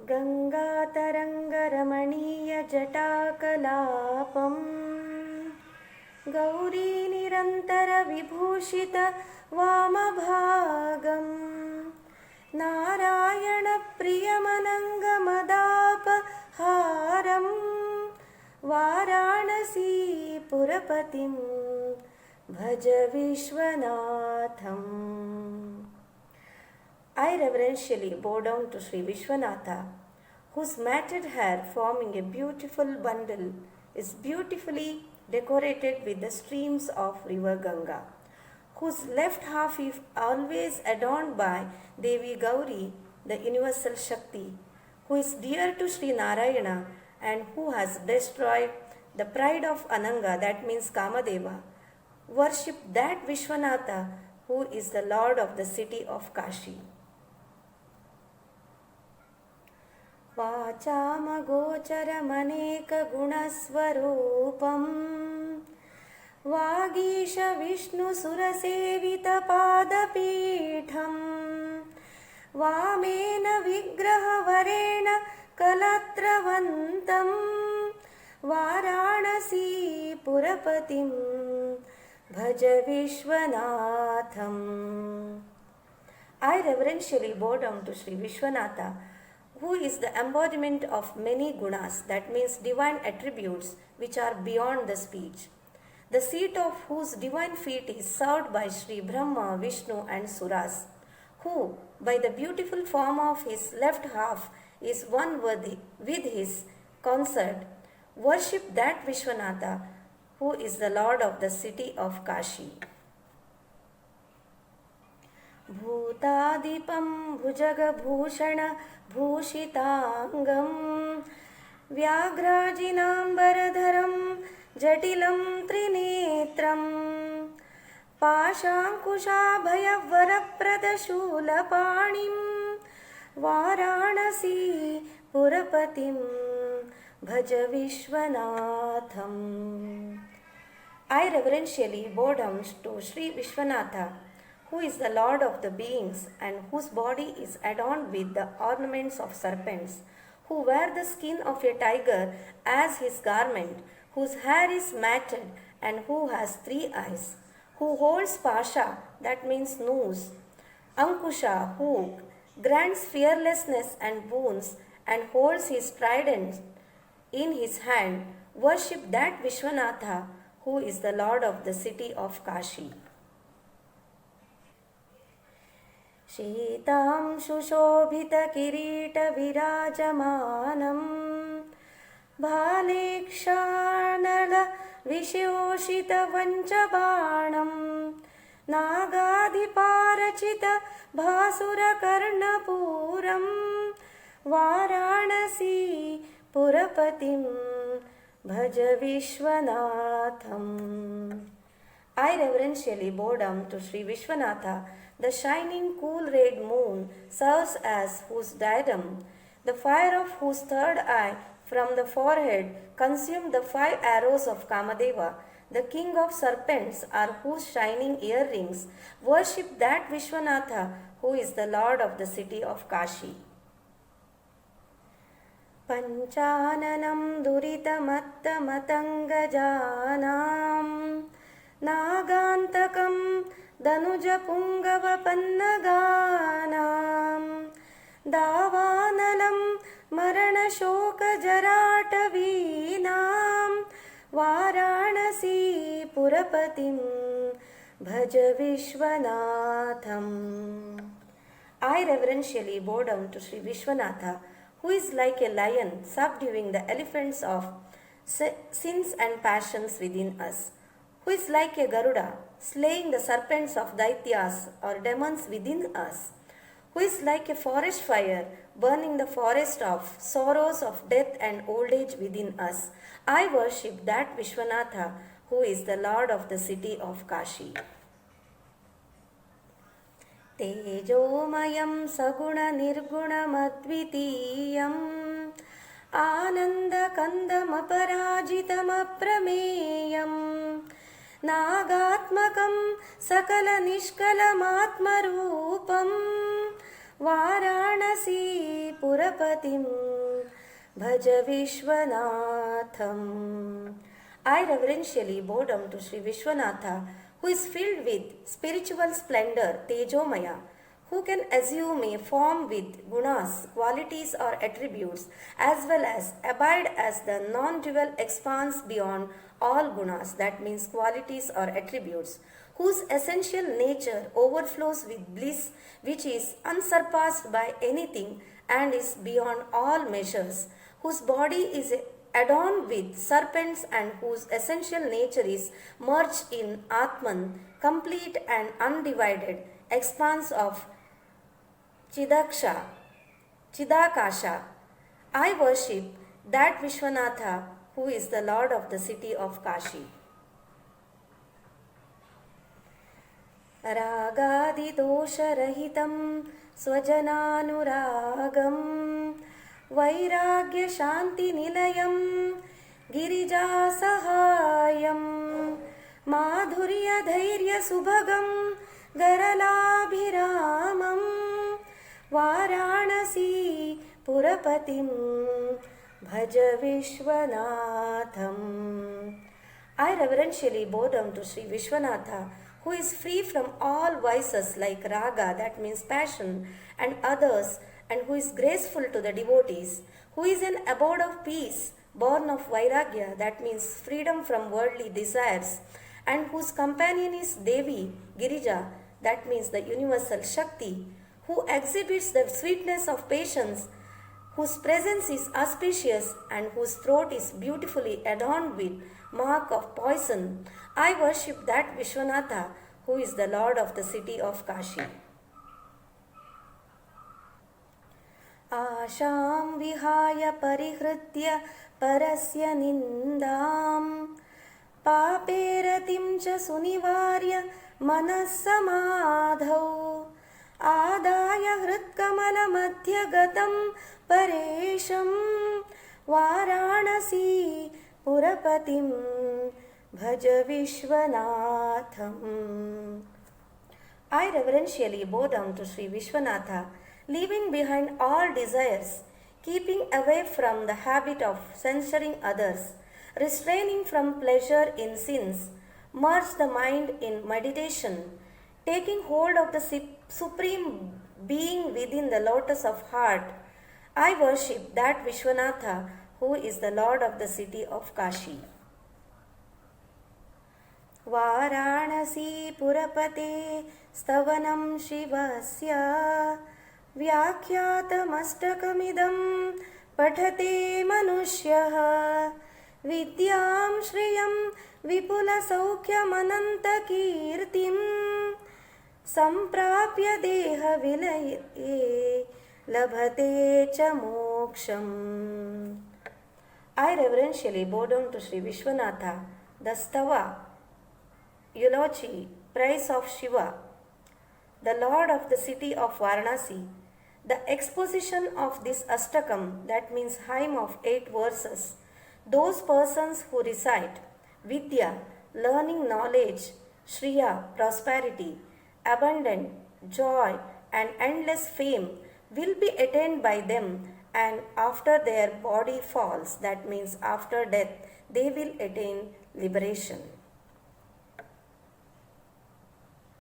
गङ्गातरङ्गरमणीयजटाकलापम् गौरीनिरन्तरविभूषितवामभागम् नारायणप्रियमनङ्गमदापहारम् वाराणसीपुरपतिं भज विश्वनाथम्. I reverentially bow down to Sri Vishwanatha, whose matted hair, forming a beautiful bundle, is beautifully decorated with the streams of river Ganga, whose left half is always adorned by Devi Gauri, the universal Shakti, who is dear to Sri Narayana and who has destroyed the pride of Ananga, that means Kamadeva. Worship that Vishwanatha, who is the Lord of the city of Kashi. वाचामगोचरमनेकगुणस्वरूपम् वागीशविष्णुसुरसेवितपादपीठम् वामेन विग्रहवरेण कलत्रवन्तं वाराणसीपुरपतिं भज विश्वनाथम्. I reverentially bow down to Sri Vishwanatha, who is the embodiment of many gunas, that means divine attributes which are beyond the speech, the seat of whose divine feet is served by Sri Brahma, Vishnu and Suras, who by the beautiful form of his left half is one with his consort. Worship that Vishwanatha, who is the Lord of the city of Kashi. भूतादिपं भुजगभूषणभूषिताङ्गं व्याघ्राजिनाम्बरधरं जटिलं त्रिनेत्रं पाशाङ्कुशाभयवरप्रदशूलपाणिं वाराणसीपुरपतिं भज विश्वनाथम्. I reverentially bow down to Sri Vishwanatha, who is the Lord of the beings and whose body is adorned with the ornaments of serpents, who wear the skin of a tiger as his garment, whose hair is matted and who has 3 eyes, who holds pasha, that means noose, ankusha, hook, grants fearlessness and boons, and holds his trident in his hand. Worship that Vishwanatha, who is the Lord of the city of Kashi. शीतां शुशोभितकिरीटविराजमानं भालेक्षानलविशोषितवञ्चबाणं नागाधिपारचितभासुरकर्णपूरं वाराणसीपुरपतिं भज विश्वनाथम्. I reverentially bow down to Sri Vishwanatha. The shining cool red moon serves as whose diadem, the fire of whose third eye from the forehead consumed the 5 arrows of Kamadeva. The king of serpents are whose shining earrings. Worship that Vishwanatha, who is the Lord of the city of Kashi. Pancananam duritamattamatangajanam नागान्तकं दनुजपुङ्गवपन्नगानां दावानलं मरणशोकजराटवीनां वाराणसीपुरपतिं भज विश्वनाथम्. I reverentially bow down to Sri Vishwanatha, who is like a lion subduing the elephants of sins and passions within us, who is like a Garuda, slaying the serpents of Daityas or demons within us, who is like a forest fire, burning the forest of sorrows of death and old age within us. I worship that Vishwanatha, who is the Lord of the city of Kashi. Tejomayam saguna nirgunamadvitiyam आनन्दकन्दमपराजितमप्रमेयम् नागात्मकं सकलनिष्कलमात्मरूपं Varanasi पुरपतिं भज Vishwanatham. I reverentially bow down to Sri Vishwanatha, who is filled with spiritual splendor, Tejomaya, who can assume a form with gunas, qualities or attributes, as well as abide as the non-dual expanse beyond all gunas, that means qualities or attributes, whose essential nature overflows with bliss which is unsurpassed by anything and is beyond all measures, whose body is adorned with serpents and whose essential nature is merged in Atman, complete and undivided expanse of Chidakasha. I worship that Vishwanatha who is the Lord of the city of Kashi. रागादिदोषरहितं स्वजनानुरागं वैराग्यशान्तिनिलयं गिरिजासहायं माधुर्यधैर्यसुभगं गरलाभिरामं Varanasi पुरपतिं भज Vishwanatham. I reverentially bow down to Sri Vishwanatha, who is free from all vices like raga, that means passion, and others, and who is graceful to the devotees, who is an abode of peace, born of vairagya, that means freedom from worldly desires, and whose companion is Devi, Girija, that means the universal Shakti, who exhibits the sweetness of patience, whose presence is auspicious, and whose throat is beautifully adorned with mark of poison. I worship that Vishwanatha who is the Lord of the city of Kashi. Asham vihaya parihritya parasya nindam paperatim cha sunivarya manassamadhau adaya hritkamala madhyagatam paresham varanasi purapatim bhaj Vishwanatham. I reverentially bow down to Sri Vishwanatha, leaving behind all desires, keeping away from the habit of censuring others, restraining from pleasure in sins, merge the mind in meditation, taking hold of the Supreme Being within the lotus of heart. I worship that Vishwanatha who is the Lord of the city of Kashi. Varanasi Purapate Stavanam Shivasya Vyakhyatamastakamidam Pathate Manushyaha Vidyam Shriyam Vipula Saukhyamananta Kirtim Samprapya Deha Vilaye Labhate Cha Moksham. I reverentially bow down to Sri Vishwanatha, the Stava, eulogy, praise of Shiva, the Lord of the city of Varanasi. The exposition of this Astakam, that means hymn of 8 verses, those persons who recite Vidya, learning knowledge, Shriya, prosperity, abundant joy, and endless fame will be attained by them, and after their body falls, that means after death, they will attain liberation.